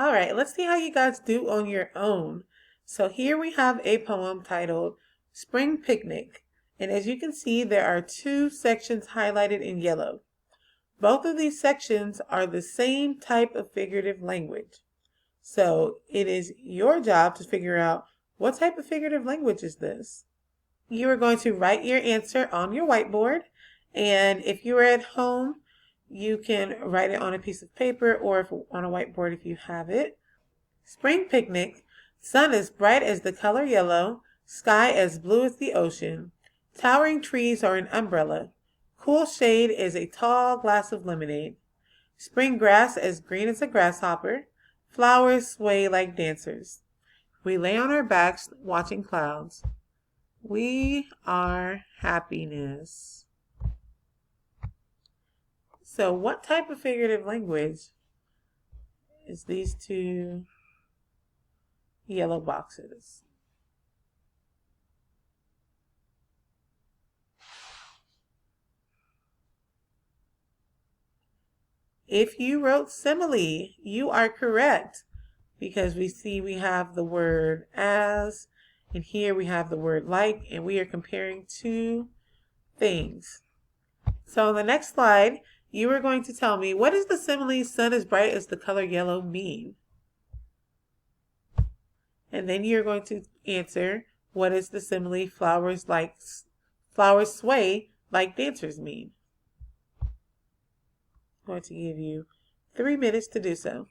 All right, let's see how you guys do on your own. So here we have a poem titled Spring Picnic. And as you can see, there are two sections highlighted in yellow. Both of these sections are the same type of figurative language. So it is your job to figure out what type of figurative language is this. You are going to write your answer on your whiteboard. And if you are at home, you can write it on a piece of paper or on a whiteboard if you have it. Spring picnic. Sun as bright as the color yellow. Sky as blue as the ocean. Towering trees are an umbrella. Cool shade is a tall glass of lemonade. Spring grass as green as a grasshopper. Flowers sway like dancers. We lay on our backs watching clouds. We are happiness. So what type of figurative language is these two yellow boxes? If you wrote simile, you are correct because we have the word as, and here we have the word like, and we are comparing two things. So on the next slide, you are going to tell me, what does the simile sun as bright as the color yellow mean? And then you're going to answer, what does the simile flowers sway like dancers mean? I'm going to give you 3 minutes to do so.